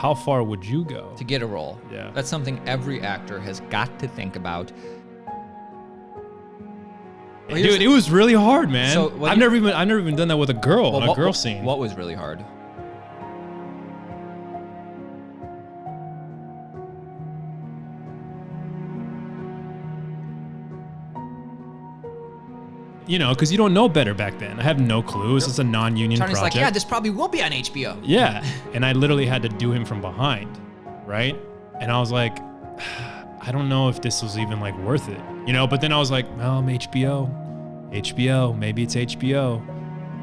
how far would you go to get a role? Yeah. That's something every actor has got to think about. Well, dude, it was really hard, man. So, I've never even done that with a girl on a girl scene. What was really hard? You know, because you don't know better back then. I have no clue. It's just a non-union Charlie's project. like, yeah, this probably will be on HBO. Yeah, and I literally had to do him from behind, right? And I was like, I don't know if this was even like worth it, you know? But then I was like, well, I'm HBO, maybe it's HBO.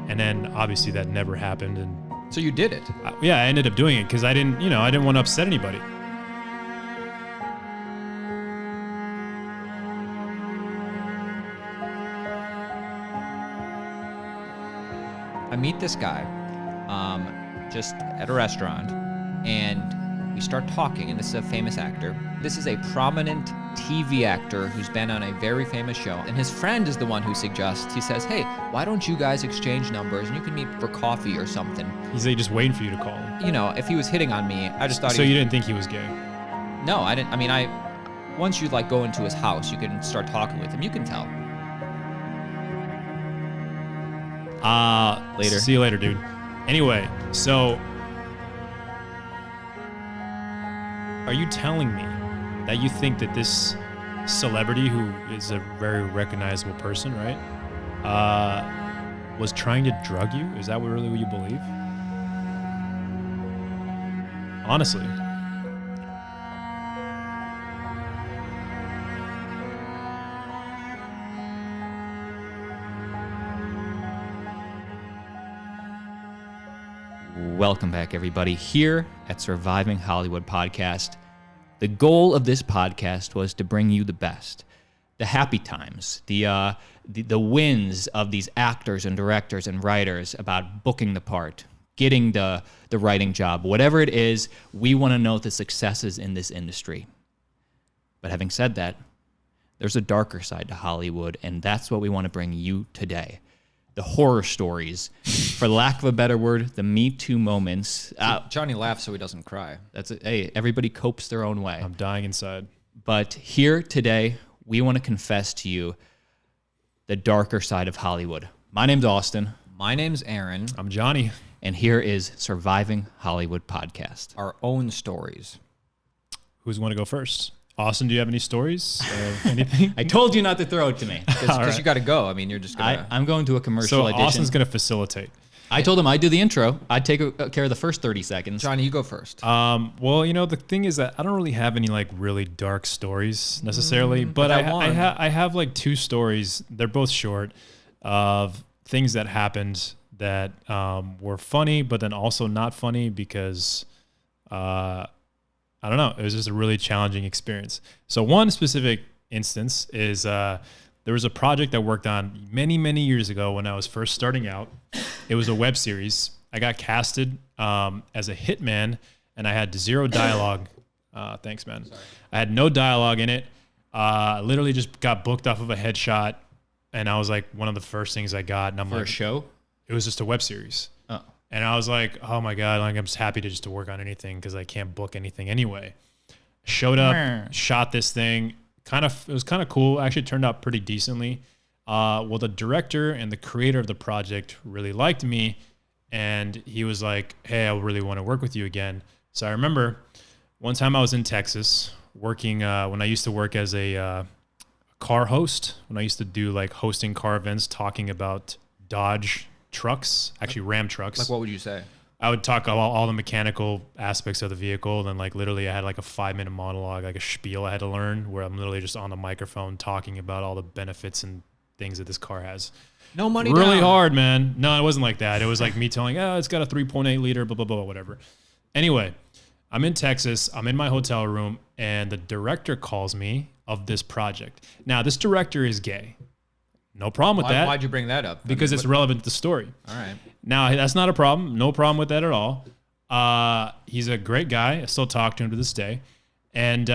And then obviously that never happened. And so you did it? Yeah, I ended up doing it because I didn't want to upset anybody. I meet this guy just at a restaurant, and we start talking, and this is a famous actor. This is a prominent TV actor who's been on a very famous show, and his friend is the one who suggests, he says, hey, why don't you guys exchange numbers, and you can meet for coffee or something. He's like just waiting for you to call him. You know, if he was hitting on me, I just thought So you didn't think he was gay? No, I didn't. I mean, once you like go into his house, you can start talking with him. You can tell. Later. See you later, dude. Anyway, so are you telling me that you think that this celebrity, who is a very recognizable person, right, was trying to drug you? Is that really what you believe? Honestly. Welcome back, everybody, here at Surviving Hollywood Podcast. The goal of this podcast was to bring you the best, the happy times, the wins of these actors and directors and writers about booking the part, getting the writing job, whatever it is. We want to know the successes in this industry. But having said that, there's a darker side to Hollywood, and that's what we want to bring you today. The horror stories, for lack of a better word, the Me Too moments. Johnny laughs so he doesn't cry. That's it. Hey, everybody copes their own way. I'm dying inside. But here today, we want to confess to you the darker side of Hollywood. My name's Austin. My name's Aaron. I'm Johnny. And here is Surviving Hollywood Podcast. Our own stories. Who's want to go first? Austin, do you have any stories of anything? I told you not to throw it to me. Because you got to go. I mean, you're just going to... I'm going to a commercial So audition. Austin's going to facilitate. I told him I'd do the intro. I'd take care of the first 30 seconds. Johnny, you go first. Well, you know, the thing is that I don't really have any like really dark stories necessarily, but I have like two stories. They're both short of things that happened that were funny, but then also not funny because I don't know. It was just a really challenging experience. So one specific instance is there was a project I worked on many, many years ago when I was first starting out. It was a web series. I got casted as a hitman, and I had zero dialogue. Thanks, man. Sorry. I had no dialogue in it. Literally just got booked off of a headshot, and I was like one of the first things I got. And I'm For a show? It was just a web series. Oh. And I was like, oh my God, like I'm just happy to work on anything because I can't book anything anyway. Showed up, shot this thing. It was kind of cool. Actually turned out pretty decently. Well, the director and the creator of the project really liked me, and he was like, hey, I really want to work with you again. So I remember one time I was in Texas working when I used to work as a car host, when I used to do like hosting car events, talking about Dodge trucks, actually Ram trucks. Like, what would you say? I would talk about all the mechanical aspects of the vehicle. And then like literally I had like a 5-minute monologue, like a spiel I had to learn where I'm literally just on the microphone talking about all the benefits and things that this car has. No money Really down. hard, man. No, it wasn't like that. It was like me telling, it's got a 3.8 liter, blah, blah, blah, whatever. Anyway, I'm in Texas. I'm in my hotel room and the director calls me of this project. Now, this director is gay. No problem with that. Why'd you bring that up? Because it's relevant to the story. All right. Now, that's not a problem. No problem with that at all. He's a great guy. I still talk to him to this day. And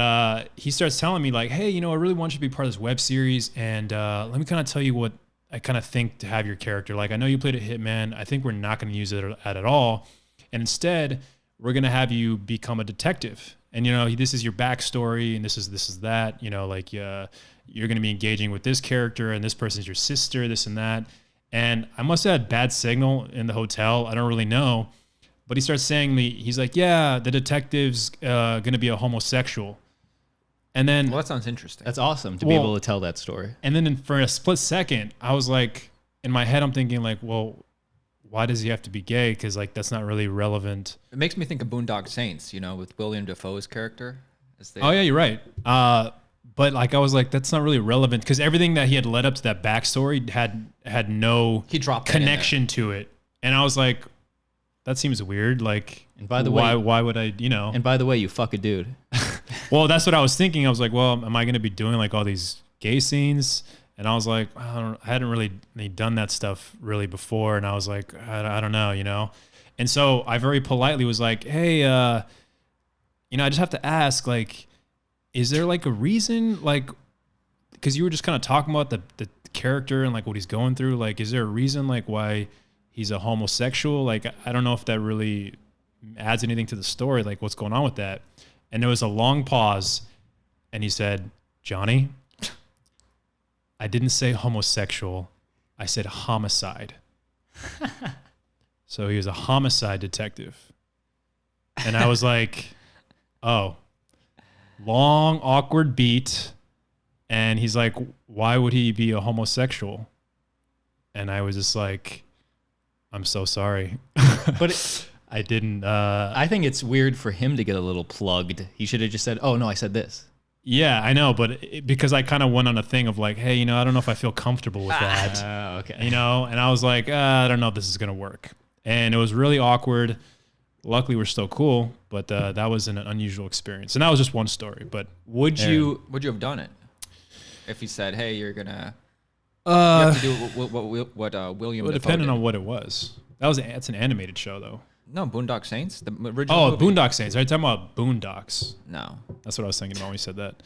he starts telling me like, hey, I really want you to be part of this web series. And let me kind of tell you what I kind of think to have your character. Like, I know you played a hitman. I think we're not going to use it at all. And instead, we're going to have you become a detective. And, you know, this is your backstory and this is that, you know, like, you're going to be engaging with this character and this person's your sister, this and that. And I must have had bad signal in the hotel. I don't really know. But he starts saying he's like, yeah, the detective's going to be a homosexual. And then, well, that sounds interesting. That's awesome to be able to tell that story. And then for a split second, I was like, in my head, I'm thinking like, well, why does he have to be gay? Because like, that's not really relevant. It makes me think of Boondock Saints, you know, with William Dafoe's character. Oh yeah, you're right. But like, I was like, that's not really relevant because everything that he had led up to that backstory had no connection to it. And I was like, that seems weird. Like, and by the way, why would I, you know? And by the way, you fuck a dude. Well, that's what I was thinking. I was like, well, am I going to be doing like all these gay scenes? And I was like, I hadn't really done that stuff really before. And I was like, I don't know, you know? And so I very politely was like, hey, you know, I just have to ask, like, is there like a reason, like, because you were just kind of talking about the character and like what he's going through. Like, is there a reason like why he's a homosexual? Like, I don't know if that really adds anything to the story. Like, what's going on with that? And there was a long pause. And he said, Johnny, I didn't say homosexual. I said homicide. So he was a homicide detective. And I was like, oh, long, awkward beat. And he's like, why would he be a homosexual? And I was just like, I'm so sorry. But I didn't. I think it's weird for him to get a little plugged. He should have just said, oh, no, I said this. Yeah, I know. But because I kind of went on a thing of like, hey, you know, I don't know if I feel comfortable with that. Okay. You know, and I was like, I don't know if this is going to work. And it was really awkward. Luckily, we're still cool. But that was an unusual experience. And that was just one story. But would you have done it if he said, hey, you're going to... you have to do what William Dafoe depending did. on what it was. That's an animated show, though. No, Boondock Saints, the original movie. Boondock Saints. Are you talking about Boondocks? No. That's what I was thinking about when you said that.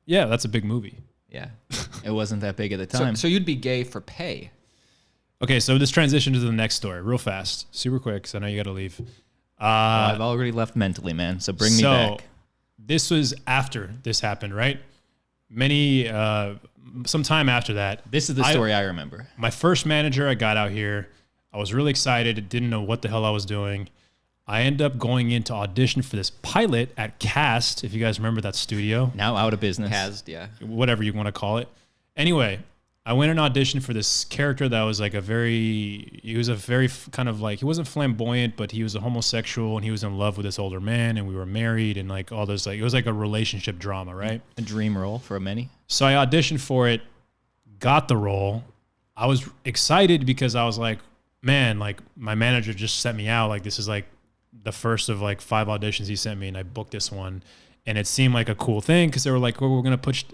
Yeah, that's a big movie. Yeah. It wasn't that big at the time. So you'd be gay for pay. Okay, so this transition to the next story real fast, super quick, because I know you got to leave. Well, I've already left mentally, man, so bring me back. This was after this happened, right? Some time after that. This is the story I remember. My first manager, I got out here. I was really excited. Didn't know what the hell I was doing. I ended up going in to audition for this pilot at Cast, if you guys remember that studio. Now out of business. Cast, yeah. Whatever you want to call it. Anyway, I went and auditioned for this character that was like he was a very kind of like, he wasn't flamboyant, but he was a homosexual and he was in love with this older man and we were married and like all this, like, it was like a relationship drama, right? A dream role for many. So I auditioned for it, got the role. I was excited because I was like, man, like my manager just sent me out. Like this is like the first of like 5 auditions he sent me and I booked this one. And it seemed like a cool thing because they were like, oh, we're gonna pitch it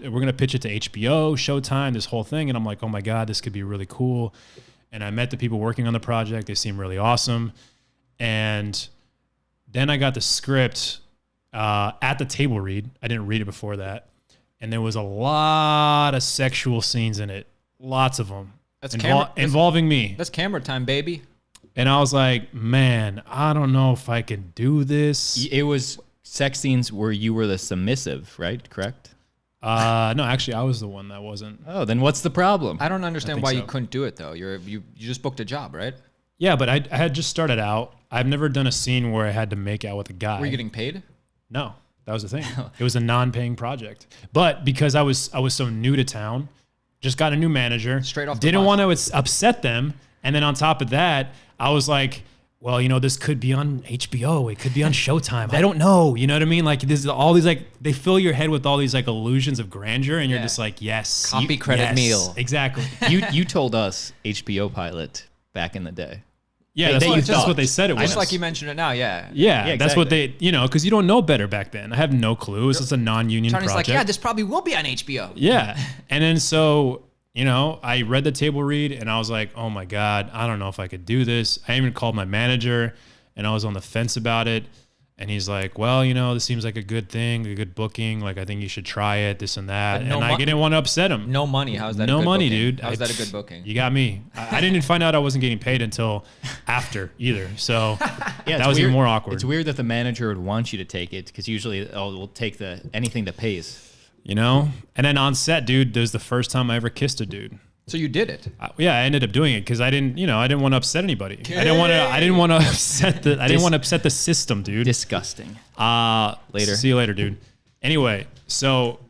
to HBO, Showtime, this whole thing. And I'm like, oh my God, this could be really cool. And I met the people working on the project. They seemed really awesome. And then I got the script at the table read. I didn't read it before that. And there was a lot of sexual scenes in it. Lots of them. That's involving me. That's camera time, baby. And I was like, man, I don't know if I can do this. It was sex scenes where you were the submissive, right? Correct? No, actually, I was the one that wasn't. Oh, then what's the problem? I don't understand why so. you couldn't do it, though. You just booked a job, right? Yeah, but I had just started out. I've never done a scene where I had to make out with a guy. Were you getting paid? No, that was the thing. It was a non-paying project. But because I was so new to town, just got a new manager. Straight off the Didn't bus. want to upset them. And then on top of that, I was like, well, you know, this could be on HBO. It could be on Showtime. I don't know. You know what I mean? Like, there's all these, like, they fill your head with all these, like, illusions of grandeur. And you're just like, yes. Copy credit meal. Exactly. You told us HBO pilot back in the day. Yeah, that's what they said it was. Just like you mentioned it now, yeah. Yeah, that's what they, you know, because you don't know better back then. I have no clue. It's just a non-union Johnny's project. like, yeah, this probably will be on HBO. Yeah. And then so, you know, I read the table read and I was like, oh my God, I don't know if I could do this. I even called my manager and I was on the fence about it. And he's like, well, this seems like a good thing, a good booking. Like, I think you should try it, this and that. And I didn't want to upset him. No money. How's that? No a good money, booking? dude. How's that a good booking? You got me. I didn't even find out I wasn't getting paid until after either. So that was even more awkward. It's weird that the manager would want you to take it because usually we'll take anything that pays. And then on set, dude, there's the first time I ever kissed a dude. So you did it? I ended up doing it because I didn't want to upset anybody. I didn't want to upset the system, dude. Disgusting. Later. See you later, dude. Anyway, so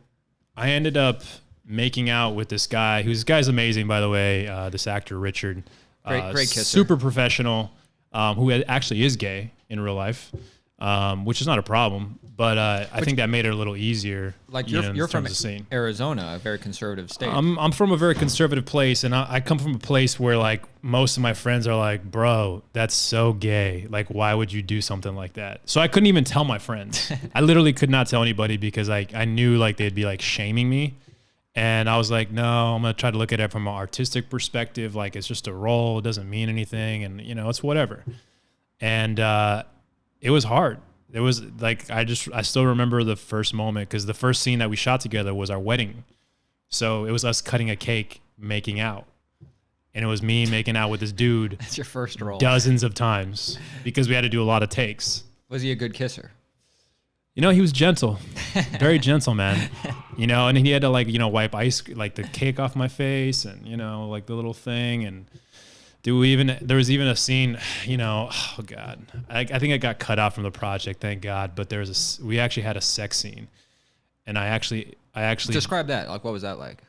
I ended up making out with this guy. This guy's amazing, by the way. This actor Richard, great kisser, super professional, who actually is gay in real life, which is not a problem. But I think that made it a little easier. Like you're from Arizona, a very conservative state. I'm from a very conservative place, and I come from a place where like most of my friends are like, bro, that's so gay. Like, why would you do something like that? So I couldn't even tell my friends. I literally could not tell anybody because I knew like they'd be like shaming me. And I was like, no, I'm going to try to look at it from an artistic perspective. Like, it's just a role. It doesn't mean anything. And, it's whatever. And it was hard. It was like, I still remember the first moment because the first scene that we shot together was our wedding. So it was us cutting a cake, making out. And it was me making out with this dude. That's your first role. Dozens of times because we had to do a lot of takes. Was he a good kisser? He was gentle, very gentle, man. And he had to like, wipe the cake off my face and, like the little thing. And there was even a scene, oh God, I think it got cut out from the project, thank God. But we actually had a sex scene, and I actually describe that. Like, what was that like?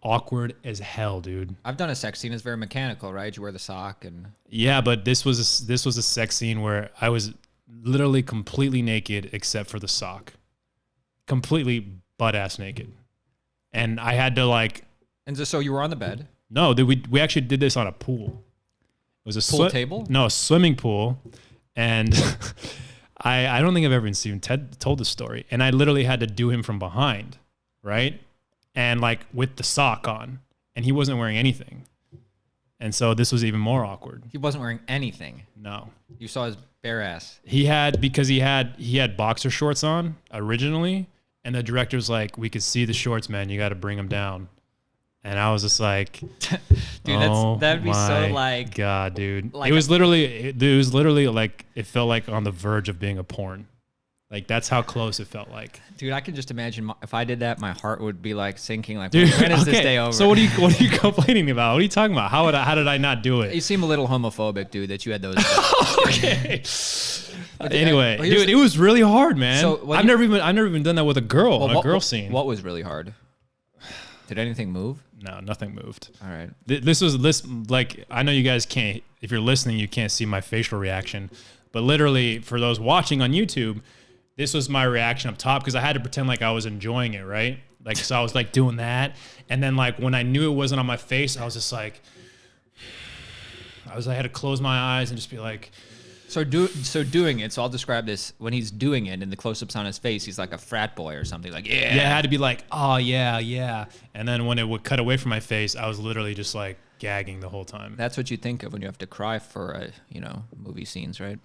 Awkward as hell, dude. I've done a sex scene. It's very mechanical, right? You wear the sock and. Yeah, but this was a sex scene where I was literally completely naked except for the sock, completely butt ass naked, and I had to like. And so you were on the bed. No, we actually did this on a pool. It was a pool table? No, a swimming pool, and I don't think I've ever seen Ted told the story. And I literally had to do him from behind, right, and like with the sock on, and he wasn't wearing anything, and so this was even more awkward. He wasn't wearing anything. No, you saw his bare ass. He had boxer shorts on originally, and the director was like, "We could see the shorts, man. You got to bring them down." And I was just like, dude, that'd be so like, God, dude. Like it was literally like, it felt like on the verge of being a porn. Like that's how close it felt like. Dude, I can just imagine if I did that, my heart would be like sinking. Like, dude, when is this day over? So what are you complaining about? What are you talking about? How did I not do it? You seem a little homophobic, dude, that you had those. Okay. Anyway, dude, it was really hard, man. So I've never even done that with a girl scene. What was really hard? Did anything move? No, nothing moved. All right. This like, I know you guys can't, if you're listening, you can't see my facial reaction, but literally for those watching on YouTube, this was my reaction up top because I had to pretend like I was enjoying it, right? Like, so I was like doing that. And then like when I knew it wasn't on my face, I was just like, I had to close my eyes and just be like, So doing it, so I'll describe this. When he's doing it and the close-ups on his face, he's like a frat boy or something. Like, yeah. Yeah, I had to be like, oh, yeah, yeah. And then when it would cut away from my face, I was literally just like gagging the whole time. That's what you think of when you have to cry for, movie scenes, right?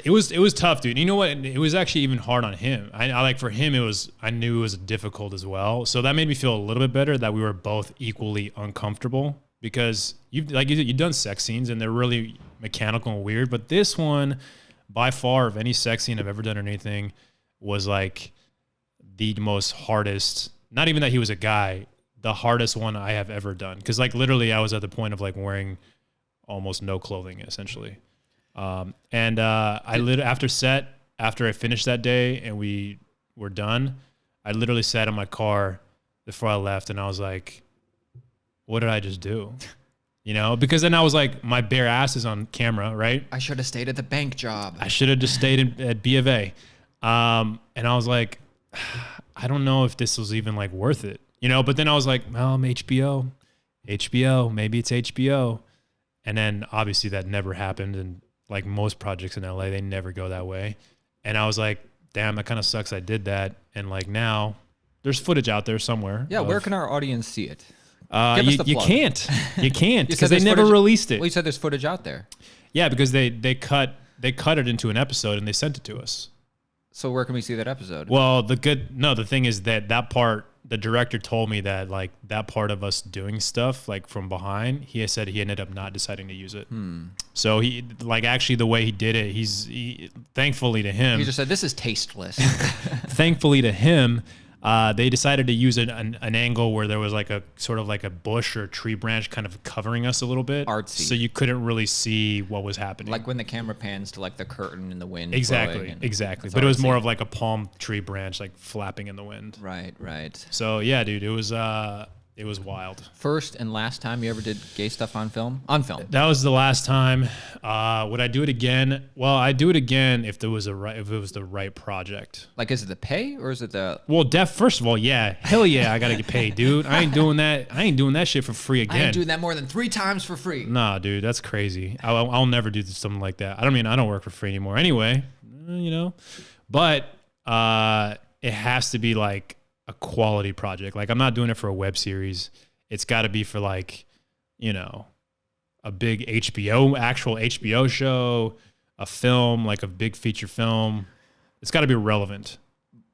It was tough, dude. You know what? It was actually even hard on him. I like for him, I knew it was difficult as well. So that made me feel a little bit better that we were both equally uncomfortable because you've done sex scenes and they're really mechanical and weird, but this one by far of any sex scene I've ever done or anything was like the most hardest. Not even that he was a guy, the hardest one I have ever done. Cause like literally I was at the point of like wearing almost no clothing essentially. After I finished that day and we were done, I literally sat in my car before I left and I was like, what did I just do? Because then I was like, my bare ass is on camera, right? I should have stayed at the bank job. I should have just stayed at B of A. And I was like, I don't know if this was even like worth it, but then I was like, well, I'm HBO, maybe it's HBO. And then obviously that never happened. And like most projects in LA, they never go that way. And I was like, damn, that kind of sucks. I did that. And like now there's footage out there somewhere. Yeah. Where can our audience see it? You can't because they never released it. Well, you said there's footage out there. Yeah, because they cut they cut it into an episode and they sent it to us. So where can we see that episode? Well, the thing is that part, the director told me that like that part of us doing stuff like from behind, he has said he ended up not deciding to use it. So he like actually the way he did it, he thankfully to him. He just said, this is tasteless. Thankfully to him, they decided to use an angle where there was like a sort of like a bush or a tree branch kind of covering us a little bit. Artsy. So you couldn't really see what was happening. Like when the camera pans to like the curtain in the wind. Exactly. But it was more of like a palm tree branch like flapping in the wind. Right. So yeah, dude, it was wild. First and last time you ever did gay stuff on film? On film. That was the last time. Would I do it again? Well, I'd do it again if it was the right project. Like, is it the pay or is it the? Well, first of all, yeah, hell yeah, I gotta get paid, dude. I ain't doing that shit for free again. I ain't doing that more than 3 times for free. Nah, dude, that's crazy. I'll never do something like that. I don't work for free anymore anyway, But it has to be like a quality project. Like I'm not doing it for a web series. It's got to be for like, a big actual HBO show, a film, like a big feature film. It's got to be relevant.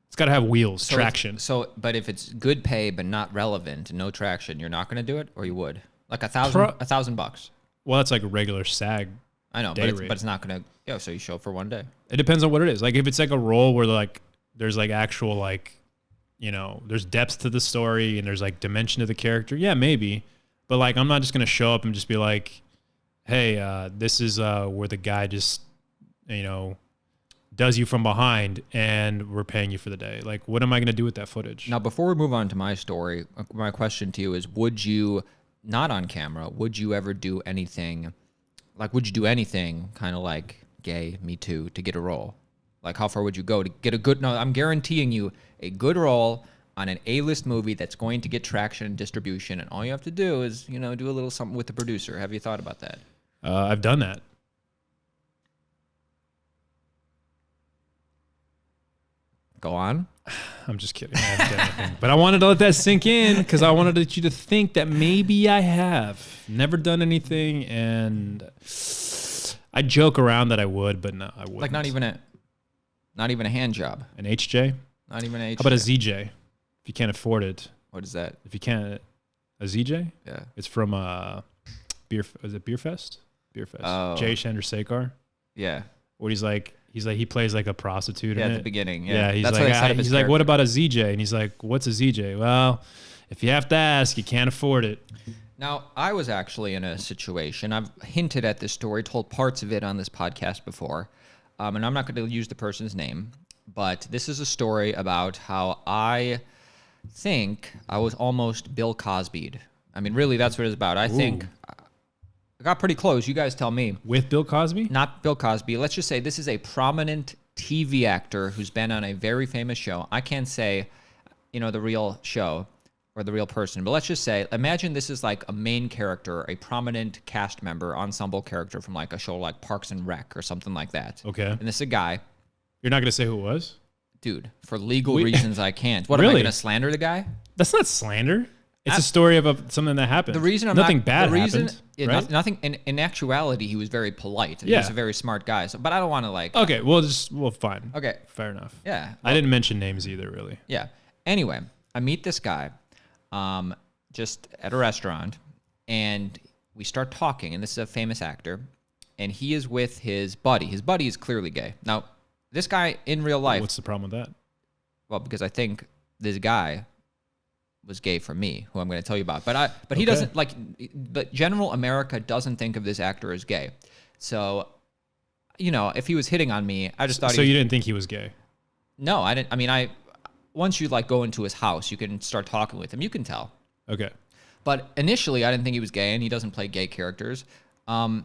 It's got to have wheels, traction. But if it's good pay but not relevant, no traction, you're not going to do it, or you would? Like $1,000. Well, that's like a regular SAG. I know, but it's not going to. So you show up for one day. It depends on what it is. Like if it's like a role where like there's like actual like, there's depth to the story and there's like dimension to the character. Yeah, maybe. But like, I'm not just going to show up and just be like, hey, this is where the guy just, does you from behind and we're paying you for the day. Like, what am I going to do with that footage? Now, before we move on to my story, my question to you is, would you, not on camera, would you ever do anything, kind of like gay, Me Too, to get a role? Like, how far would you go to get a good, no, I'm guaranteeing you a good role on an A-list movie that's going to get traction and distribution, and all you have to do is, do a little something with the producer. Have you thought about that? I've done that. Go on. I'm just kidding. I haven't done anything. But I wanted to let that sink in because I wanted you to think that maybe I have never done anything, and I joke around that I would, but no, I wouldn't. Like not even a hand job. An HJ? Not even an HJ. How about a ZJ? If you can't afford it. What is that? If you can't, a ZJ? Yeah. It's from is it Beer Fest? Beer Fest. Oh. Jay Chandrasekhar. Yeah. What he plays like a prostitute. Yeah, in at it. the beginning. Yeah. He's That's like, he's like, what about a ZJ? And he's like, what's a ZJ? Well, if you have to ask, you can't afford it. Now, I was actually in a situation. I've hinted at this story, told parts of it on this podcast before, and I'm not going to use the person's name, but this is a story about how I think I was almost Bill Cosby'd. I mean, really, that's what it's about. I think I got pretty close. You guys tell me. With Bill Cosby? Not Bill Cosby. Let's just say this is a prominent TV actor who's been on a very famous show. I can't say, the real show or the real person, but let's just say, imagine this is like a main character, a prominent cast member, ensemble character from like a show like Parks and Rec or something like that. Okay. And this is a guy. You're not going to say who it was? Dude, for legal reasons, I can't. What, really? am I going to slander the guy? That's not slander. It's a story of something that happened. The reason I'm nothing not, bad the reason, happened. Yeah, right? Nothing. In actuality, he was very polite. Yeah. He's a very smart guy. So, but I don't want to like. Okay, fine. Okay, fair enough. Yeah, well, I didn't mention names either, really. Yeah. Anyway, I meet this guy, just at a restaurant, and we start talking. And this is a famous actor, and he is with his buddy. His buddy is clearly gay. Now, this guy in real life. What's the problem with that? Well, because I think this guy was gay for me, who I'm going to tell you about. But he doesn't like. But general America doesn't think of this actor as gay. So, if he was hitting on me, I just thought. So you didn't think he was gay? No, I didn't. I mean, once you like go into his house, you can start talking with him. You can tell. Okay. But initially, I didn't think he was gay, and he doesn't play gay characters. But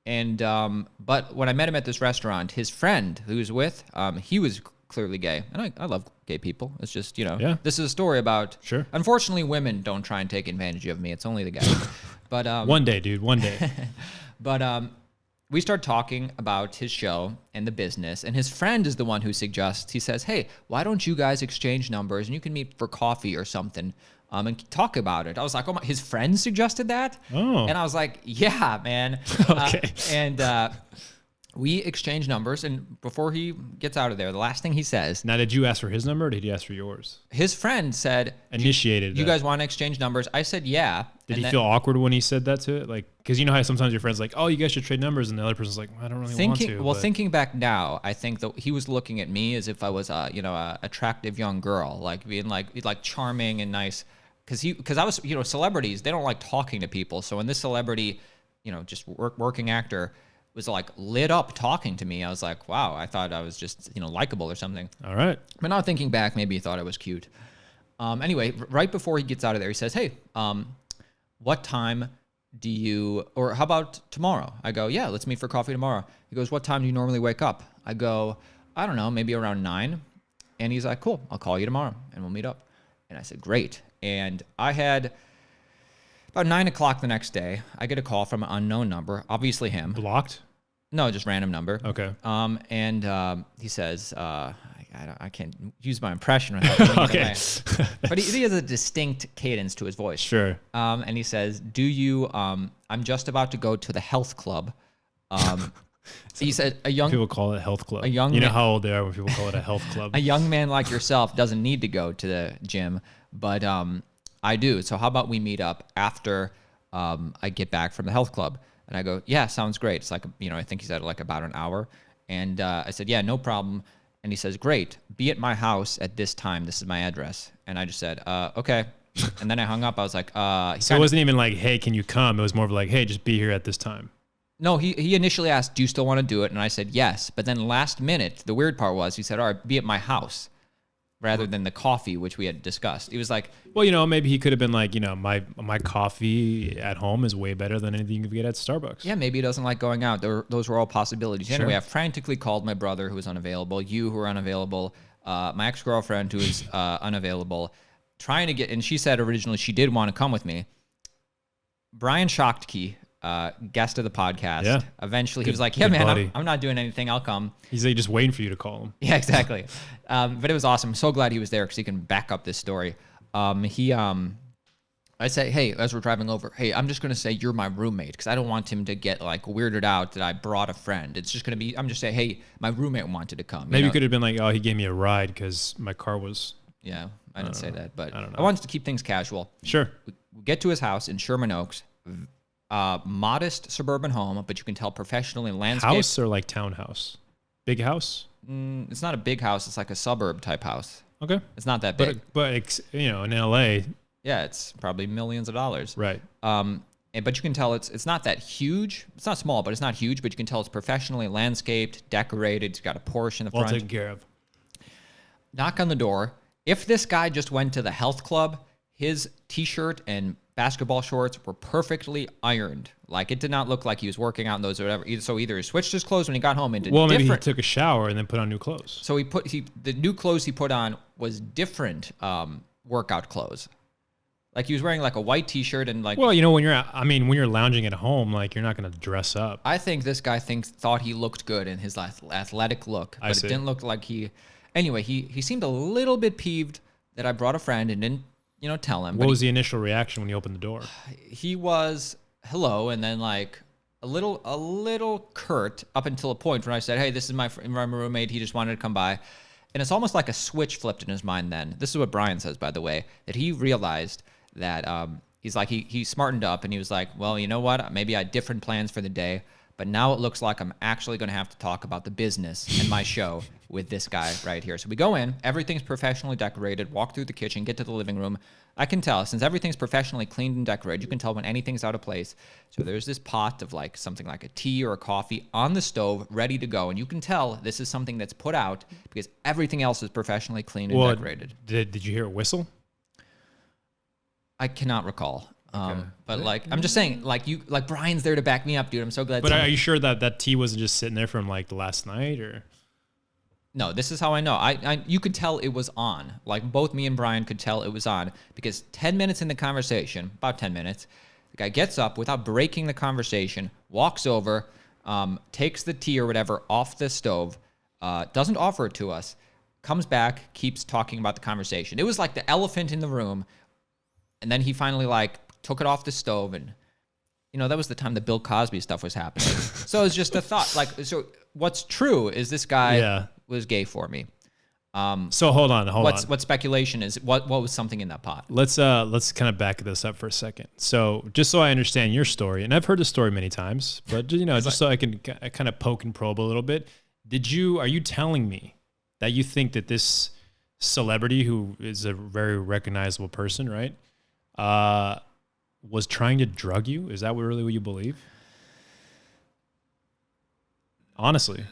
when I met him at this restaurant, his friend who he was with, he was clearly gay, and I love gay people. It's just Yeah. This is a story about. Sure. Unfortunately, women don't try and take advantage of me. It's only the guy. But one day, dude. One day. But we start talking about his show and the business, and his friend is the one who suggests. He says, "Hey, why don't you guys exchange numbers and you can meet for coffee or something, and talk about it?" I was like, "Oh my!" His friend suggested that, Oh. and I was like, "Yeah, man." Okay. We exchange numbers, and before he gets out of there, the last thing he says... Now, did you ask for his number, or did he ask for yours? His friend said... Initiated You guys want to exchange numbers? I said, yeah. Did he feel awkward when he said that to it? Like, because you know how sometimes your friend's like, oh, you guys should trade numbers, and the other person's like, well, I don't really want to. Well, thinking back now, I think that he was looking at me as if I was a attractive young girl, like being like charming and nice. Because I was, celebrities, they don't like talking to people. So when this celebrity, just working actor was like lit up talking to me, I was like, wow, I thought I was just, likable or something. All right. But now thinking back, maybe he thought I was cute. Anyway, right before he gets out of there, he says, hey, what time do you, or how about tomorrow? I go, yeah, let's meet for coffee tomorrow. He goes, what time do you normally wake up? I go, I don't know, maybe around 9. And he's like, cool, I'll call you tomorrow and we'll meet up. And I said, great. And I had about 9 o'clock the next day, I get a call from an unknown number, obviously him. Blocked? No, just random number. Okay. And he says, I can't use my impression without okay. But he has a distinct cadence to his voice. Sure. And he says, do you, I'm just about to go to the health club. He said, people call it health club. You know how old they are when people call it a health club. A young man like yourself doesn't need to go to the gym, but I do. So how about we meet up after I get back from the health club? And I go, yeah, sounds great. It's like, I think he said like about an hour. And I said, yeah, no problem. And he says, great, be at my house at this time. This is my address. And I just said, okay. And then I hung up. I was like, so it wasn't even like, hey, can you come? It was more of like, hey, just be here at this time. No, he initially asked, do you still want to do it? And I said, yes. But then last minute, the weird part was he said, all right, be at my house rather than the coffee, which we had discussed. He was like, well, maybe he could have been like, my coffee at home is way better than anything you can get at Starbucks. Yeah, maybe he doesn't like going out. Those were all possibilities. Sure. Anyway, I frantically called my brother who was unavailable, you who were unavailable, my ex-girlfriend who was unavailable, trying to get, and she said originally she did want to come with me. Brian Schachtkey, guest of the podcast. Yeah. Eventually he was like, yeah, man, I'm not doing anything. I'll come. He's like just waiting for you to call him. Yeah, exactly. But it was awesome. So glad he was there because he can back up this story. I say, hey, as we're driving over, hey, I'm just going to say you're my roommate because I don't want him to get like weirded out that I brought a friend. It's just going to be, I'm just saying, hey, my roommate wanted to come. Maybe you could have been like, oh, he gave me a ride because my car was. Yeah, I didn't say that, but I don't know. I wanted to keep things casual. Sure. We get to his house in Sherman Oaks. Modest suburban home, but you can tell professionally landscaped. House or like townhouse? Big house? It's not a big house. It's like a suburb type house. Okay. It's not that big. But in LA. Yeah, it's probably millions of dollars. Right. But you can tell it's not that huge. It's not small, but it's not huge. But you can tell it's professionally landscaped, decorated. It's got a Porsche in the front. Well taken care of. Knock on the door. If this guy just went to the health club, his T-shirt and basketball shorts were perfectly ironed. Like it did not look like he was working out in those or whatever. So either he switched his clothes when he got home into maybe he took a shower and then put on new clothes. So the new clothes he put on was different workout clothes. Like he was wearing like a white T-shirt and like. Well, when you're lounging at home, like you're not going to dress up. I think this guy thought he looked good in his athletic look, but it didn't look like he. Anyway, he seemed a little bit peeved that I brought a friend and didn't. Tell him. What was the initial reaction when you opened the door? He was hello, and then like a little curt up until a point when I said, "Hey, this is my roommate. He just wanted to come by," and it's almost like a switch flipped in his mind. Then this is what Brian says, by the way, that he realized that he's like he smartened up and he was like, "Well, you know what? Maybe I had different plans for the day." But now it looks like I'm actually going to have to talk about the business and my show with this guy right here. So we go in, everything's professionally decorated, walk through the kitchen, get to the living room. I can tell, since everything's professionally cleaned and decorated, you can tell when anything's out of place. So there's this pot of like something like a tea or a coffee on the stove, ready to go. And you can tell this is something that's put out because everything else is professionally cleaned and decorated. Did you hear a whistle? I cannot recall. But like, I'm just saying, like Brian's there to back me up, dude. I'm so glad. But are you sure that tea wasn't just sitting there from like the last night or? No, this is how I know. You could tell it was on. Like both me and Brian could tell it was on because 10 minutes in the conversation, about 10 minutes, the guy gets up without breaking the conversation, walks over, takes the tea or whatever off the stove, doesn't offer it to us, comes back, keeps talking about the conversation. It was like the elephant in the room. And then he finally like took it off the stove and, that was the time the Bill Cosby stuff was happening. So it's just a thought. Like, so what's true is this guy was gay for me. So hold on. What speculation is? What was something in that pot? Let's kind of back this up for a second. So just so I understand your story, and I've heard the story many times, but just so I can kind of poke and probe a little bit. Are you telling me that you think that this celebrity, who is a very recognizable person, right, was trying to drug you? Is that really what you believe? Honestly.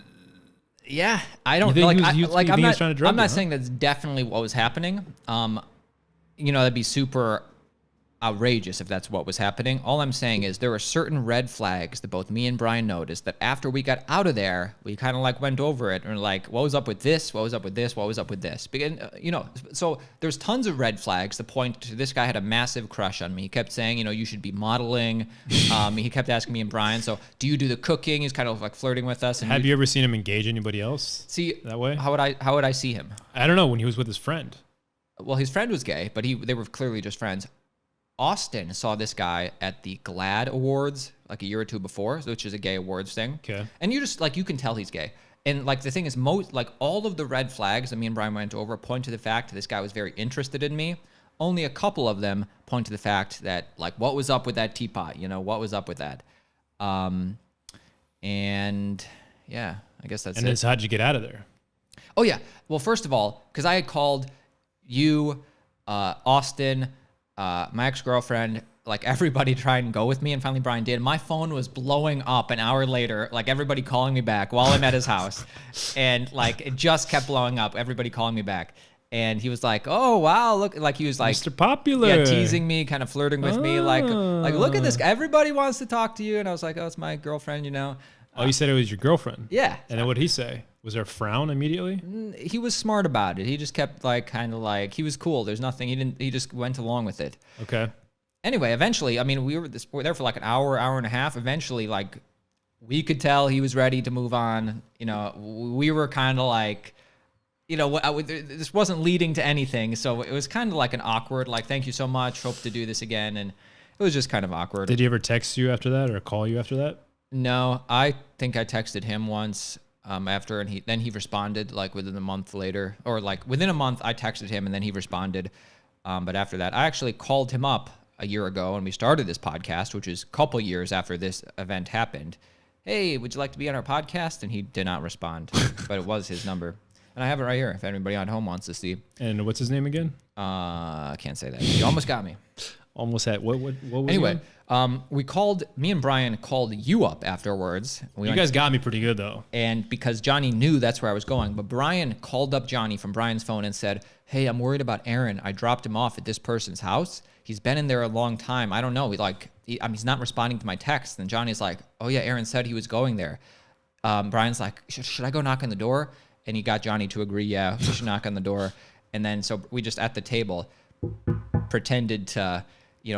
Yeah, I don't know. I'm not saying that's definitely what was happening. That'd be super outrageous if that's what was happening. All I'm saying is there were certain red flags that both me and Brian noticed that after we got out of there, we kind of like went over it and like, what was up with this? What was up with this? What was up with this? Because, so there's tons of red flags that point to this guy had a massive crush on me. He kept saying, you should be modeling. He kept asking me and Brian, so do you do the cooking? He's kind of like flirting with us. And have you ever seen him engage anybody else? See that way? How would I see him? I don't know. When he was with his friend. Well, his friend was gay, but they were clearly just friends. Austin saw this guy at the GLAAD Awards like a year or two before, which is a gay awards thing. Okay. And you just you can tell he's gay. And the thing is, all of the red flags that me and Brian went over point to the fact that this guy was very interested in me. Only a couple of them point to the fact that what was up with that teapot? What was up with that? And yeah, I guess that's it. And how'd you get out of there? Oh yeah. Well, first of all, because I had called you, Austin, my ex-girlfriend, everybody try and go with me, and finally Brian did. My phone was blowing up an hour later, everybody calling me back while I'm at his house. And it just kept blowing up, everybody calling me back. And he was like, oh, wow, look, he was Mr. Popular. Yeah, teasing me, kind of flirting with me, look at this, everybody wants to talk to you. And I was like, oh, it's my girlfriend, Oh, you said it was your girlfriend? Yeah. And then what'd he say? Was there a frown immediatthere? He was smart about it. He just kept he was cool. There's nothing. He just went along with it. Okay. Anyway, eventually, we were there for an hour and a half. Eventually, we could tell he was ready to move on. We were kind of this wasn't leading to anything. So it was kind of an awkward, thank you so much. Hope to do this again. And it was just kind of awkward. Did he ever text you after that or call you after that? No, I think I texted him once. After, and he responded within a month later, or within a month I texted him and then he responded. But after that, I actually called him up a year ago and we started this podcast, which is a couple years after this event happened. Hey, would you like to be on our podcast? And he did not respond, but it was his number. And I have it right here if anybody at home wants to see. And what's his name again? I can't say that. You almost got me. Almost had what was anyway, me and Brian called you up afterwards. You guys got me pretty good though. And because Johnny knew that's where I was going, but Brian called up Johnny from Brian's phone and said, hey, I'm worried about Aaron. I dropped him off at this person's house. He's been in there a long time. I don't know. He's not responding to my text. And Johnny's like, oh yeah, Aaron said he was going there. Brian's like, should I go knock on the door? And he got Johnny to agree, yeah, we should knock on the door. And then so we just at the table pretended to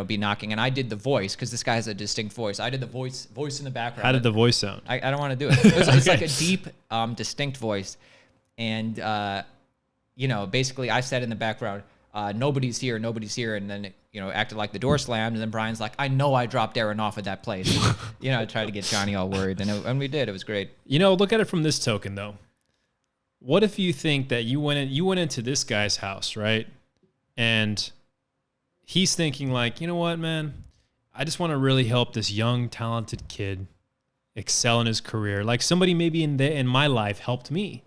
be knocking, and I did the voice because this guy has a distinct voice. I did the voice in the background. How did the voice sound? I don't want to do it. It's like a deep, distinct voice, and basically I said in the background, nobody's here, and then acted like the door slammed, and then Brian's like, I know I dropped Aaron off at that place. I tried to get Johnny all worried, and we did. It was great. Look at it from this token though. What if you think that you went into this guy's house, right, and he's thinking you know what, man? I just want to really help this young, talented kid excel in his career. Somebody maybe in my life helped me.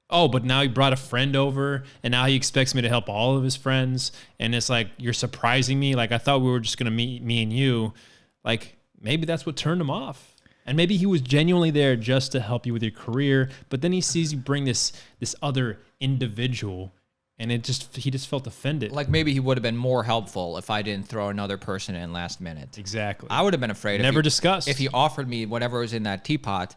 Oh, but now he brought a friend over, and now he expects me to help all of his friends. And it's you're surprising me. I thought we were just going to meet me and you. Maybe that's what turned him off. And maybe he was genuinely there just to help you with your career. But then he sees you bring this other individual, and he just felt offended. Maybe he would have been more helpful if I didn't throw another person in last minute. Exactly. I would have been afraid. Never discussed. If he offered me whatever was in that teapot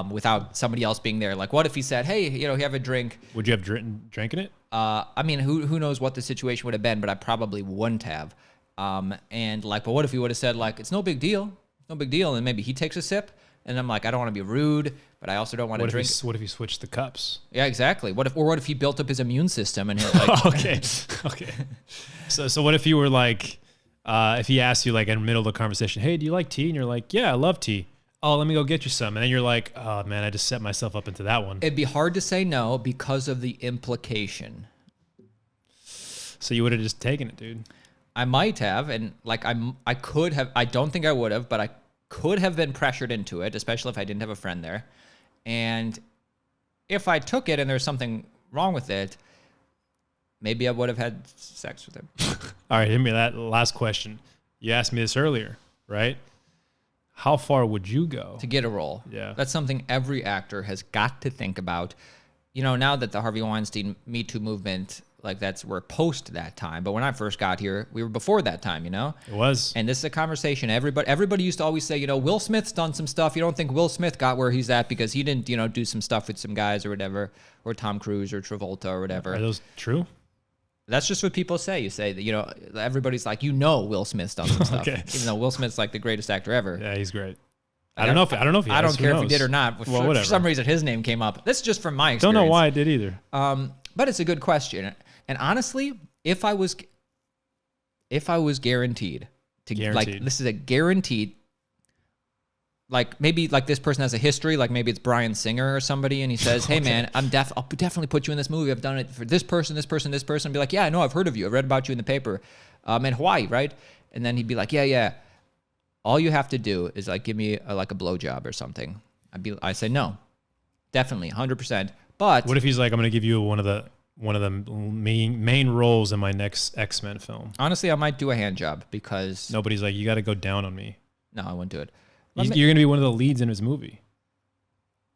without somebody else being there. What if he said, hey, have a drink. Would you have drank in it? Who knows what the situation would have been, but I probably wouldn't have. But what if he would have said, it's no big deal. No big deal. And maybe he takes a sip. And I'm I don't want to be rude, but I also don't want to drink. What if he switched the cups? Yeah, exactly. What if he built up his immune system and okay. So what if you were If he asks you like in the middle of the conversation, hey, do you like tea? And you're like, yeah, I love tea. Oh, let me go get you some. And then you're like, oh man, I just set myself up into that one. It'd be hard to say no because of the implication. So you would have just taken it, dude. I might have, and like I could have. I don't think I would have, but I could have been pressured into it, especially if I didn't have a friend there. And if I took it and there's something wrong with it, maybe I would have had sex with him. All right, hit me that last question. You asked me this earlier, right? How far would you go to get a role? Yeah. That's something every actor has got to think about. You know, now that the Harvey Weinstein Me Too movement, like we're post that time. But when I first got here, we were before that time, you know? It was. And this is a conversation. Everybody used to always say, you know, Will Smith's done some stuff. You don't think Will Smith got where he's at because he didn't, you know, do some stuff with some guys or whatever, or Tom Cruise or Travolta or whatever. Are those true? That's just what people say. You say that, you know, everybody's like, you know, Will Smith's done some stuff. Okay. Even though Will Smith's like the greatest actor ever. Yeah, he's great. Like, I don't know if he I don't has. care Who if he knows? did or not. Well, For some reason, his name came up. That's just from my experience. Don't know why I did either. But it's a good question. And honestly, if I was guaranteed to like, this is a guaranteed, like maybe like this person has a history, like maybe it's Bryan Singer or somebody, and he says, hey man, I'll definitely put you in this movie. I've done it for this person, this person, this person. I'd be like, yeah, I know, I've heard of you. I read about you in the paper, in Hawaii, right? And then he'd be like, yeah. All you have to do is like give me a blowjob or something. I say no, definitely 100%. But what if he's like, I'm going to give you one of the main roles in my next X-Men film? Honestly, I might do a hand job because nobody's like, you got to go down on me. No, I wouldn't do it. You're going to be one of the leads in his movie.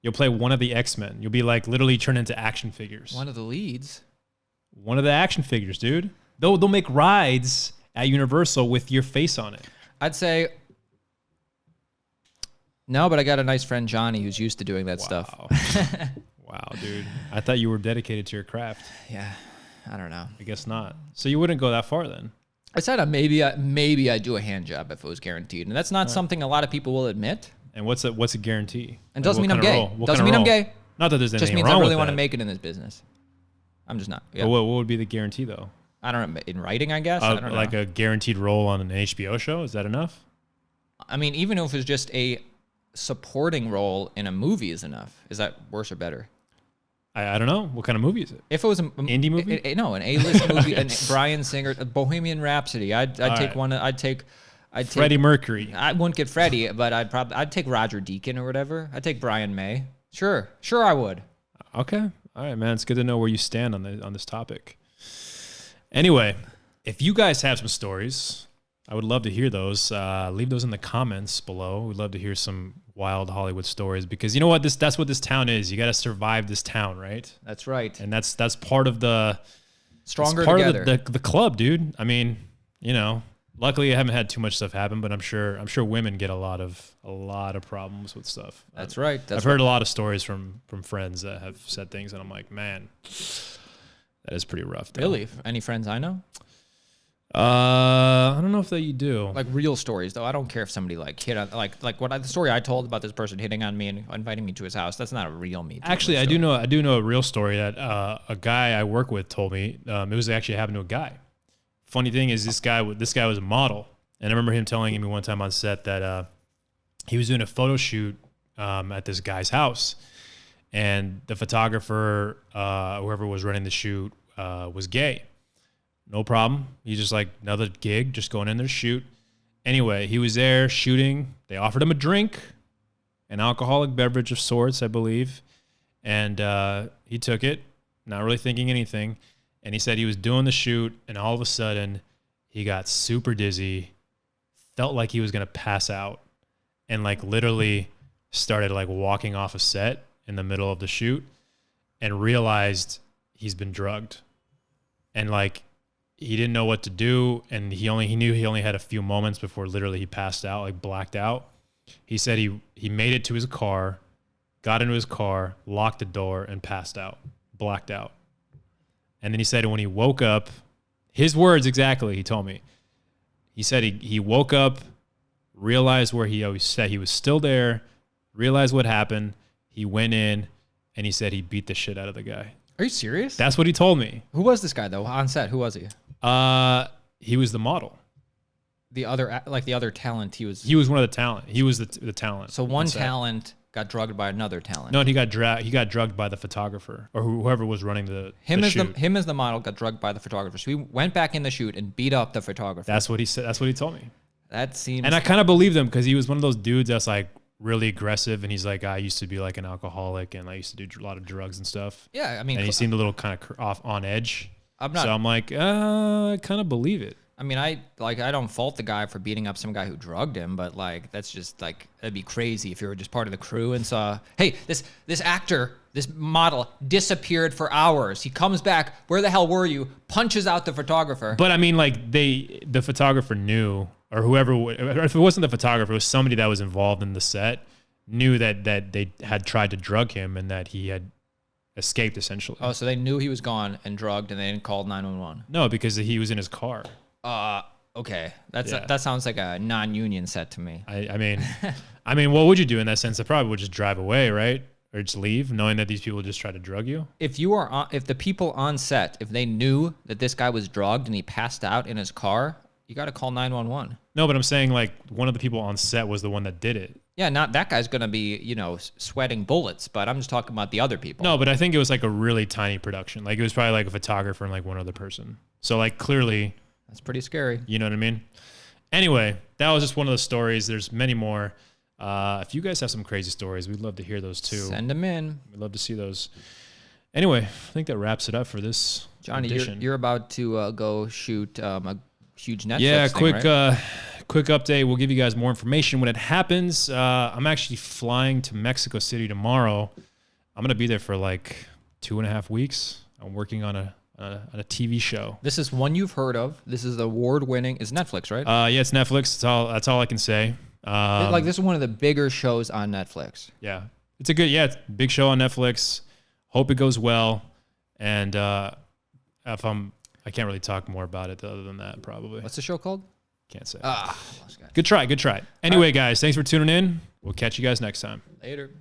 You'll play one of the X-Men. You'll be like literally turned into action figures. One of the leads? One of the action figures, dude. They'll make rides at Universal with your face on it. I'd say no, but I got a nice friend, Johnny, who's used to doing that stuff. Wow, dude. I thought you were dedicated to your craft. Yeah, I don't know. I guess not. So you wouldn't go that far then? I said maybe I'd do a hand job if it was guaranteed. And that's not something a lot of people will admit. And what's a guarantee? And doesn't mean I'm gay. Doesn't mean I'm gay. Not that there's anything just means wrong I really with want that. to make it in this business. I'm just not. Yeah. But what would be the guarantee though? I don't know. In writing, I guess? I don't know. Like a guaranteed role on an HBO show? Is that enough? I mean, even if it's just a supporting role in a movie is enough. Is that worse or better? I don't know. What kind of movie is it? If it was an indie movie? No, an A-list movie, an Bryan Singer, a Bohemian Rhapsody. I'd take one. I'd take Freddie Mercury. I wouldn't get Freddie, but I'd take Roger Deakins or whatever. I'd take Brian May. Sure, I would. Okay. All right, man. It's good to know where you stand on this topic. Anyway, if you guys have some stories, I would love to hear those. Leave those in the comments below. We'd love to hear some wild Hollywood stories because you know what? That's what this town is. You got to survive this town, right? That's right. And that's part of the stronger part together. Of the club, dude. I mean, you know, luckily I haven't had too much stuff happen, but I'm sure women get a lot of problems with stuff. That's right. I've heard a lot of stories from friends that have said things, and I'm like, man, that is pretty rough. Though. Really? Any friends I know? I don't know if that you do. Like real stories, though. I don't care if somebody like hit on the story I told about this person hitting on me and inviting me to his house. That's not a real me. Actually, I do know a real story that a guy I work with told me. It was actually happened to a guy. Funny thing is, this guy was a model, and I remember him telling me one time on set that he was doing a photo shoot at this guy's house, and the photographer, whoever was running the shoot, was gay. No problem. He's just like, another gig, just going in there to shoot. Anyway, he was there shooting. They offered him a drink, an alcoholic beverage of sorts, I believe. And he took it, not really thinking anything. And he said he was doing the shoot, and all of a sudden, he got super dizzy, felt like he was going to pass out, and like literally started like walking off a set in the middle of the shoot and realized he's been drugged. And like, he didn't know what to do, and he knew he only had a few moments before literally he passed out, like blacked out. He said he made it to his car, got into his car, locked the door, and passed out, blacked out. And then he said when he woke up, his words exactly, he told me. He said he woke up, realized where he always said he was still there, realized what happened. He went in, and he said he beat the shit out of the guy. Are you serious? That's what he told me. Who was this guy, though, on set? Who was he? He was the model. The other talent, he was one of the talent. He was the talent. So one talent got drugged by another talent. No, he got drugged by the photographer or whoever was running the shoot. Him as the model got drugged by the photographer. So he went back in the shoot and beat up the photographer. That's what he said. That's what he told me. That seems. And I kind of believe him because he was one of those dudes that's like really aggressive, and he's like, I used to be like an alcoholic, and I used to do a lot of drugs and stuff. Yeah, I mean, and he seemed a little kind of off on edge. I'm not. So I'm like, I kind of believe it. I mean, I don't fault the guy for beating up some guy who drugged him, but like that's just like that'd be crazy if you were just part of the crew and saw, hey, this actor, this model disappeared for hours. He comes back. Where the hell were you? Punches out the photographer. But I mean, like the photographer knew, or whoever, or if it wasn't the photographer, it was somebody that was involved in the set, knew that they had tried to drug him and that he had escaped essentially. Oh, so they knew he was gone and drugged, and they didn't call 911. No, because he was in his car. Okay. That sounds like a non-union set to me. I mean, what would you do in that sense? I probably would just drive away, right? Or just leave, knowing that these people just try to drug you. If the people on set, if they knew that this guy was drugged and he passed out in his car, you got to call 911. No, but I'm saying like one of the people on set was the one that did it. Yeah, not that guy's gonna be, sweating bullets, but I'm just talking about the other people. No, but I think it was like a really tiny production. Like it was probably like a photographer and like one other person. So like clearly. That's pretty scary. You know what I mean? Anyway, that was just one of the stories. There's many more. If you guys have some crazy stories, we'd love to hear those too. Send them in. We'd love to see those. Anyway, I think that wraps it up for this Johnny, edition. You're about to go shoot a huge Netflix thing, right? Quick update. We'll give you guys more information when it happens. I'm actually flying to Mexico City tomorrow. I'm going to be there for like 2.5 weeks. I'm working on a TV show. This is one you've heard of. This is award-winning. It's Netflix, right? Yeah, it's Netflix. That's all I can say. This is one of the bigger shows on Netflix. Yeah, it's a big show on Netflix. Hope it goes well. And I can't really talk more about it other than that, probably. What's the show called? Can't say. Ah, Good try. Anyway, guys, thanks for tuning in. We'll catch you guys next time. Later.